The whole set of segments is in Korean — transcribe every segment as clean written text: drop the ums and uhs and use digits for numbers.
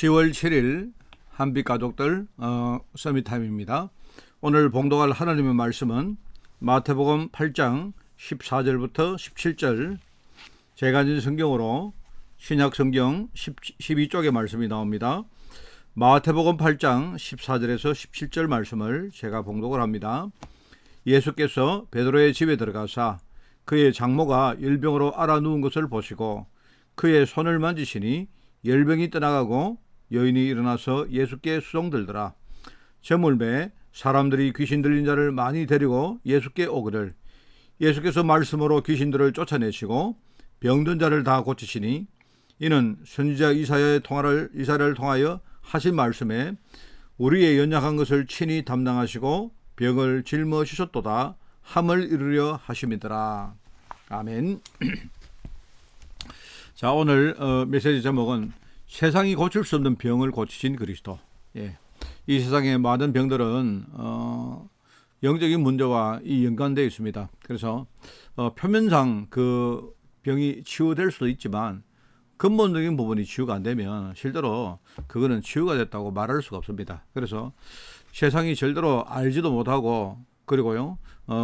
10월 7일 한빛 가족들 서밋타임입니다. 오늘 봉독할 하나님의 말씀은 마태복음 8장 14절부터 17절, 제가 가진 성경으로 신약성경 12쪽의 말씀이 나옵니다. 마태복음 8장 14절에서 17절 말씀을 제가 봉독을 합니다. 예수께서 베드로의 집에 들어가사 그의 장모가 열병으로 앓아 누운 것을 보시고 그의 손을 만지시니 열병이 떠나가고 여인이 일어나서 예수께 수종들더라. 저물매 사람들이 귀신 들린 자를 많이 데리고 예수께 오거늘 예수께서 말씀으로 귀신들을 쫓아내시고 병든 자를 다 고치시니 이는 선지자 이사야를 통하여 하신 말씀에 우리의 연약한 것을 친히 담당하시고 병을 짊어지셨도다 함을 이루려 하심이더라. 아멘. 자, 오늘 메시지 제목은 세상이 고칠 수 없는 병을 고치신 그리스도. 이 세상의 많은 병들은 영적인 문제와 연관되어 있습니다. 그래서 표면상 그 병이 치유될 수도 있지만 근본적인 부분이 치유가 안 되면 실제로 그거는 치유가 됐다고 말할 수가 없습니다. 그래서 세상이 절대로 알지도 못하고 그리고요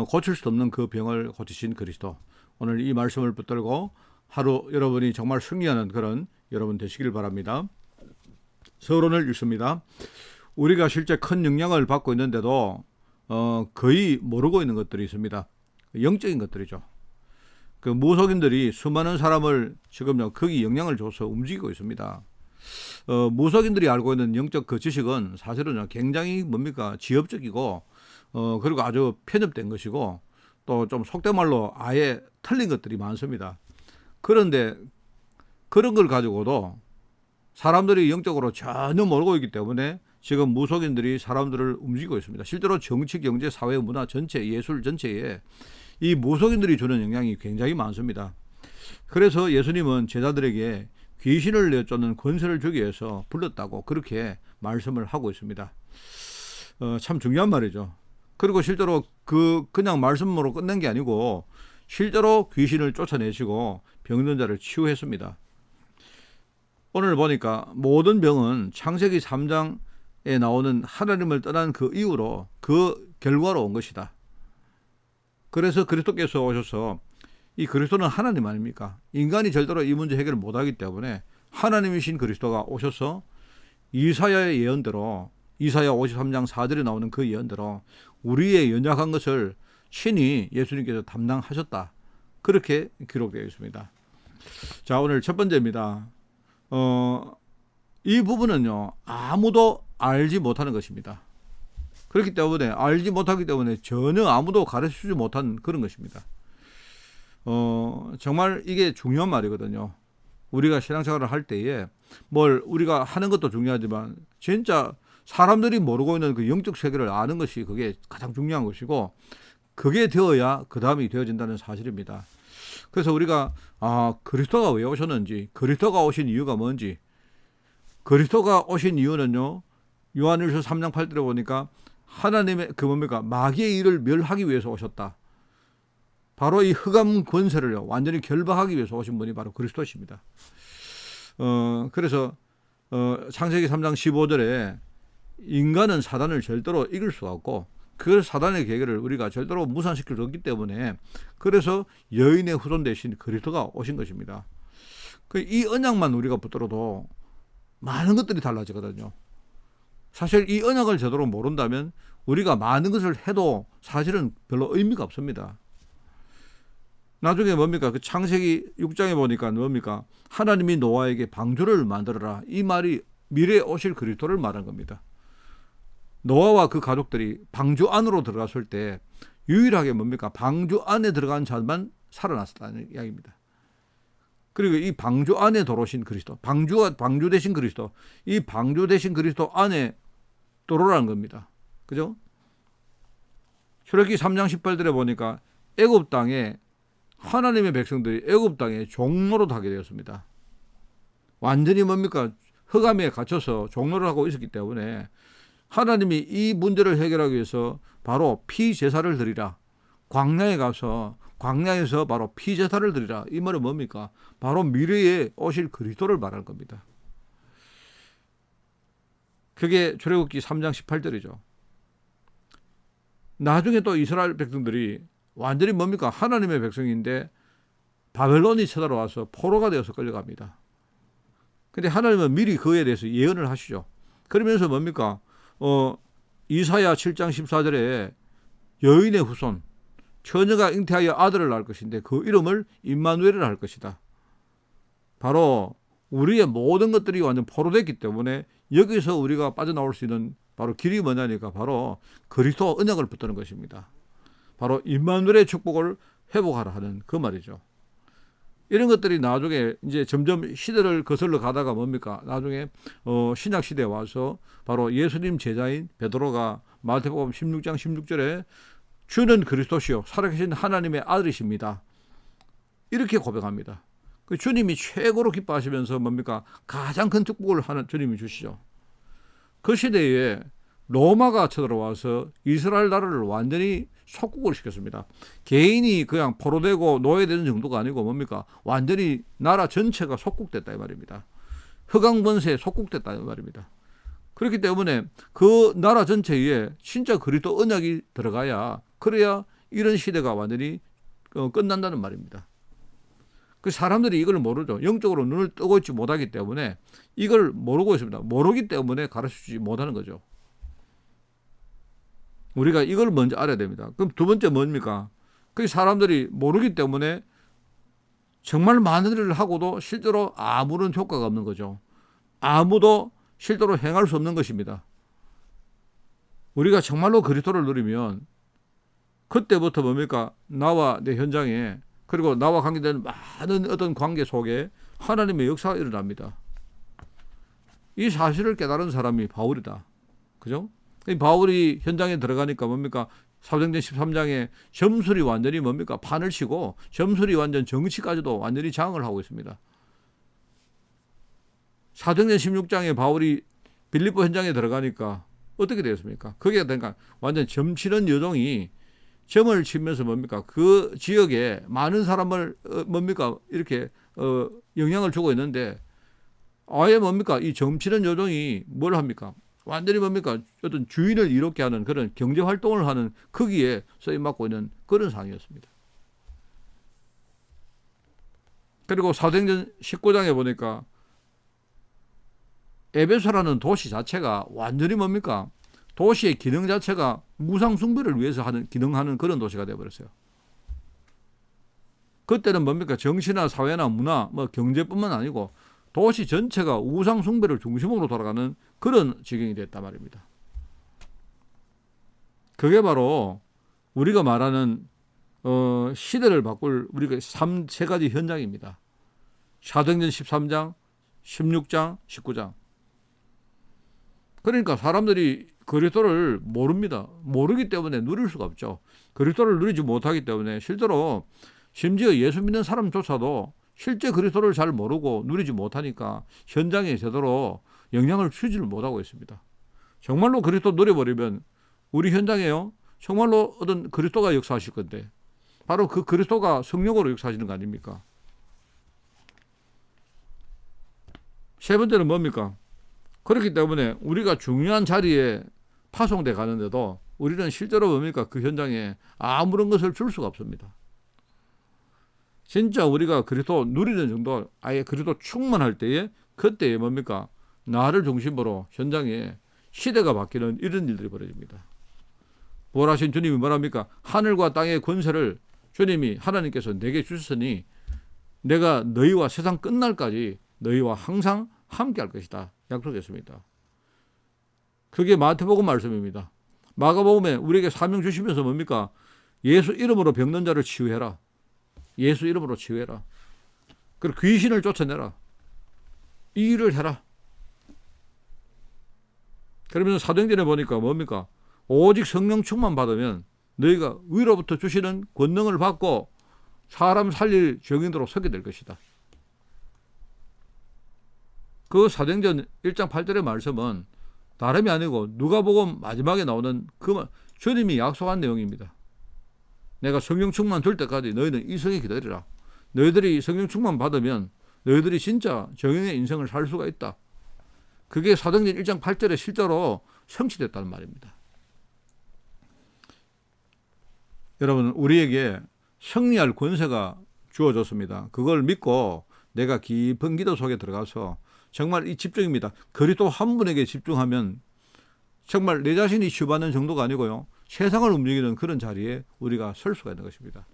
고칠 수 없는 그 병을 고치신 그리스도. 오늘 이 말씀을 붙들고 하루 여러분이 정말 승리하는 그런 여러분 되시길 바랍니다. 서론을 읽습니다. 우리가 실제 큰 영향을 받고 있는데도 거의 모르고 있는 것들이 있습니다. 영적인 것들이죠. 그 무속인들이 수많은 사람을 지금요 거기 영향을 줘서 움직이고 있습니다. 무속인들이 알고 있는 영적 그 지식은 사실은 굉장히 지엽적이고 그리고 아주 편협된 것이고 또 좀 속된 말로 아예 틀린 것들이 많습니다. 그런데 그런 걸 가지고도 사람들이 영적으로 전혀 모르고 있기 때문에 지금 무속인들이 사람들을 움직이고 있습니다. 실제로 정치, 경제, 사회, 문화 전체, 예술 전체에 이 무속인들이 주는 영향이 굉장히 많습니다. 그래서 예수님은 제자들에게 귀신을 내쫓는 권세를 주기 위해서 불렀다고 그렇게 말씀을 하고 있습니다. 참 중요한 말이죠. 그리고 실제로 그냥 말씀으로 끝낸 게 아니고 실제로 귀신을 쫓아내시고 병든 자를 치유했습니다. 오늘 보니까 모든 병은 창세기 3장에 나오는 하나님을 떠난 그 이후로 그 결과로 온 것이다. 그래서 그리스도께서 오셔서 이 그리스도는 하나님 아닙니까? 인간이 절대로 이 문제 해결을 못하기 때문에 하나님이신 그리스도가 오셔서 이사야의 예언대로 이사야 53장 4절에 나오는 그 예언대로 우리의 연약한 것을 친히 예수님께서 담당하셨다. 그렇게 기록되어 있습니다. 자, 오늘 첫 번째입니다. 이 부분은요 아무도 알지 못하는 것입니다. 그렇기 때문에 알지 못하기 때문에 전혀 아무도 가르쳐주지 못한 그런 것입니다. 정말 이게 중요한 말이거든요. 우리가 신앙생활을 할 때에 뭘 우리가 하는 것도 중요하지만 진짜 사람들이 모르고 있는 그 영적 세계를 아는 것이 그게 가장 중요한 것이고 그게 되어야 그 다음이 되어진다는 사실입니다. 그래서 우리가 그리스도가 왜 오셨는지, 그리스도가 오신 이유가 뭔지, 그리스도가 오신 이유는요 요한일서 3장 8절에 보니까 하나님의 마귀의 일을 멸하기 위해서 오셨다. 바로 이 흑암 권세를 완전히 결박하기 위해서 오신 분이 바로 그리스도십니다. 그래서 창세기 3장 15절에 인간은 사단을 절대로 이길 수가 없고 그 사단의 계획을 우리가 절대로 무산시킬 수 없기 때문에 그래서 여인의 후손 대신 그리스도가 오신 것입니다. 이 언약만 우리가 붙들어도 많은 것들이 달라지거든요. 사실 이 언약을 제대로 모른다면 우리가 많은 것을 해도 사실은 별로 의미가 없습니다. 나중에 그 창세기 6장에 보니까 하나님이 노아에게 방주를 만들어라. 이 말이 미래에 오실 그리스도를 말한 겁니다. 노아와 그 가족들이 방주 안으로 들어갔을 때 유일하게 방주 안에 들어간 자만 살아났다는 이야기입니다. 그리고 이 방주 안에 들어오신 그리스도, 방주 대신 그리스도, 이 방주 대신 그리스도 안에 들어오라는 겁니다. 그죠? 출애굽기 3장 18절에 보니까 애굽 땅에 하나님의 백성들이 애굽 땅에 종노릇 하게 되었습니다. 완전히 흑암에 갇혀서 종노릇 하고 있었기 때문에 하나님이 이 문제를 해결하기 위해서 바로 피제사를 드리라. 광야에 가서 광야에서 바로 피제사를 드리라. 이 말은 바로 미래에 오실 그리스도를 말하는 겁니다. 그게 출애굽기 3장 18절이죠. 나중에 또 이스라엘 백성들이 완전히 뭡니까? 하나님의 백성인데 바벨론이 쳐들어와서 포로가 되어서 끌려갑니다. 근데 하나님은 미리 그에 대해서 예언을 하시죠. 그러면서 뭡니까? 이사야 7장 14절에 여인의 후손, 처녀가 잉태하여 아들을 낳을 것인데 그 이름을 임마누엘을 할 것이다. 바로 우리의 모든 것들이 완전 포로됐기 때문에 여기서 우리가 빠져나올 수 있는 바로 길이 뭐냐니까 바로 그리스도 언약을 붙드는 것입니다. 바로 임마누엘의 축복을 회복하라 하는 그 말이죠. 이런 것들이 나중에 이제 점점 시대를 거슬러 가다가 뭡니까? 나중에 신약 시대에 와서 바로 예수님 제자인 베드로가 마태복음 16장 16절에 주는 그리스도시요 살아계신 하나님의 아들이십니다. 이렇게 고백합니다. 그 주님이 최고로 기뻐하시면서 뭡니까? 가장 큰 축복을 하는 주님이 주시죠. 그 시대에 로마가 쳐들어와서 이스라엘 나라를 완전히 속국을 시켰습니다. 개인이 그냥 포로되고 노예되는 정도가 아니고 뭡니까? 완전히 나라 전체가 속국됐다 이 말입니다. 흑암권세에 속국됐다 이 말입니다. 그렇기 때문에 그 나라 전체에 진짜 그리스도 언약이 들어가야 그래야 이런 시대가 완전히 끝난다는 말입니다. 그 사람들이 이걸 모르죠. 영적으로 눈을 뜨고 있지 못하기 때문에 이걸 모르고 있습니다. 모르기 때문에 가르쳐주지 못하는 거죠. 우리가 이걸 먼저 알아야 됩니다. 그럼 두 번째 뭡니까? 그 사람들이 모르기 때문에 정말 많은 일을 하고도 실제로 아무런 효과가 없는 거죠. 아무도 실제로 행할 수 없는 것입니다. 우리가 정말로 그리스도를 누리면 그때부터 뭡니까? 나와 내 현장에 그리고 나와 관계되는 많은 어떤 관계 속에 하나님의 역사가 일어납니다. 이 사실을 깨달은 사람이 바울이다. 그죠? 바울이 현장에 들어가니까 뭡니까? 사도행전 13장에 점술이 완전히 뭡니까? 판을 치고 점술이 완전 정치까지도 완전히 장악을 하고 있습니다. 사도행전 16장에 바울이 빌립보 현장에 들어가니까 어떻게 되었습니까? 그게 그러니까 완전 점치는 여종이 점을 치면서 뭡니까? 그 지역에 많은 사람을 뭡니까? 이렇게 영향을 주고 있는데 아예 뭡니까? 이 점치는 여종이 뭘 합니까? 완전히 뭡니까? 어떤 주인을 이롭게 하는 그런 경제 활동을 하는 거기에 쓰임 맡고 있는 그런 상황이었습니다. 그리고 사도행전 19장에 보니까 에베소라는 도시 자체가 완전히 뭡니까? 도시의 기능 자체가 무상 숭배를 위해서 기능하는 그런 도시가 되어버렸어요. 그때는 뭡니까? 정치나 사회나 문화, 경제뿐만 아니고 도시 전체가 우상 숭배를 중심으로 돌아가는 그런 지경이 됐단 말입니다. 그게 바로 우리가 말하는 시대를 바꿀 우리가 세 가지 현장입니다. 사도행전 13장, 16장, 19장. 그러니까 사람들이 그리스도를 모릅니다. 모르기 때문에 누릴 수가 없죠. 그리스도를 누리지 못하기 때문에 실제로 심지어 예수 믿는 사람조차도 실제 그리스도를 잘 모르고 누리지 못하니까 현장에 제대로 영향을 주지를 못하고 있습니다. 정말로 그리스도 누려버리면 우리 현장에요. 정말로 어떤 그리스도가 역사하실 건데 바로 그 그리스도가 성령으로 역사하시는 거 아닙니까? 세 번째는 뭡니까? 그렇기 때문에 우리가 중요한 자리에 파송돼 가는데도 우리는 실제로 뭡니까? 그 현장에 아무런 것을 줄 수가 없습니다. 진짜 우리가 그리스도 누리는 정도 아예 그리스도 충만할 때에 그때에 뭡니까? 나를 중심으로 현장에 시대가 바뀌는 이런 일들이 벌어집니다. 부활하신 주님이 뭐랍니까? 하늘과 땅의 권세를 주님이 하나님께서 내게 주셨으니 내가 너희와 세상 끝날까지 너희와 항상 함께 할 것이다. 약속했습니다. 그게 마태복음 말씀입니다. 마가복음에 우리에게 사명 주시면서 뭡니까? 예수 이름으로 병든 자를 치유해라. 예수 이름으로 치유해라. 그리고 귀신을 쫓아내라. 이 일을 해라. 그러면서 사도행전에 보니까 뭡니까? 오직 성령 충만 받으면 너희가 위로부터 주시는 권능을 받고 사람 살릴 정인으로 서게 될 것이다. 그 사도행전 1장 8절의 말씀은 다름이 아니고 누가복음 마지막에 나오는 그 주님이 약속한 내용입니다. 내가 성령 충만 될 때까지 너희는 이성에 기다리라. 너희들이 성령 충만 받으면 너희들이 진짜 정의의 인생을 살 수가 있다. 그게 사도행전 1장 8절에 실제로 성취됐다는 말입니다. 여러분, 우리에게 승리할 권세가 주어졌습니다. 그걸 믿고 내가 깊은 기도 속에 들어가서 정말 이 집중입니다. 그리스도 한 분에게 집중하면 정말 내 자신이 치유받는 정도가 아니고요, 세상을 움직이는 그런 자리에 우리가 설 수가 있는 것입니다.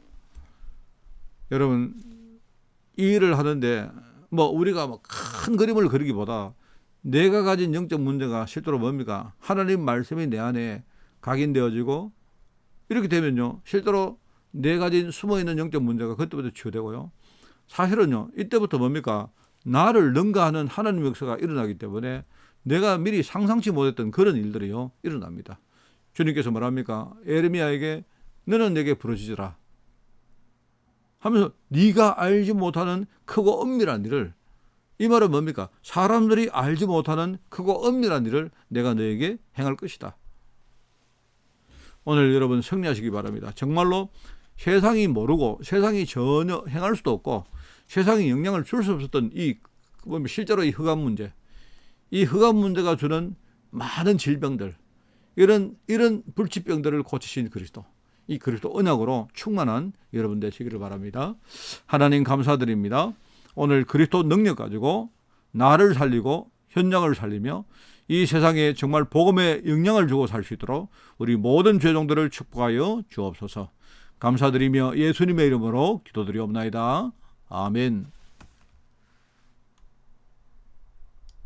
여러분, 이 일을 하는데 우리가 큰 그림을 그리기보다 내가 가진 영적 문제가 실제로 뭡니까? 하나님 말씀이 내 안에 각인되어지고 이렇게 되면요, 실제로 내 가진 숨어있는 영적 문제가 그때부터 치유되고요, 사실은요 이때부터 뭡니까? 나를 능가하는 하나님의 역사가 일어나기 때문에 내가 미리 상상치 못했던 그런 일들이요 일어납니다. 주님께서 뭐랍니까? 에레미야에게 너는 내게 부르짖으라 하면서 네가 알지 못하는 크고 엄밀한 일을, 이 말은 뭡니까? 사람들이 알지 못하는 크고 엄밀한 일을 내가 너에게 행할 것이다. 오늘 여러분 승리하시기 바랍니다. 정말로 세상이 모르고 세상이 전혀 행할 수도 없고 세상이 영향을 줄 수 없었던 실제로 이 흑암 문제, 이 흑암 문제가 주는 많은 질병들, 이런 불치병들을 고치신 그리스도, 이 그리스도 언약으로 충만한 여러분 되시기를 바랍니다. 하나님 감사드립니다. 오늘 그리스도 능력 가지고 나를 살리고 현장을 살리며 이 세상에 정말 복음의 영향을 주고 살 수 있도록 우리 모든 죄종들을 축복하여 주옵소서. 감사드리며 예수님의 이름으로 기도드리옵나이다. 아멘.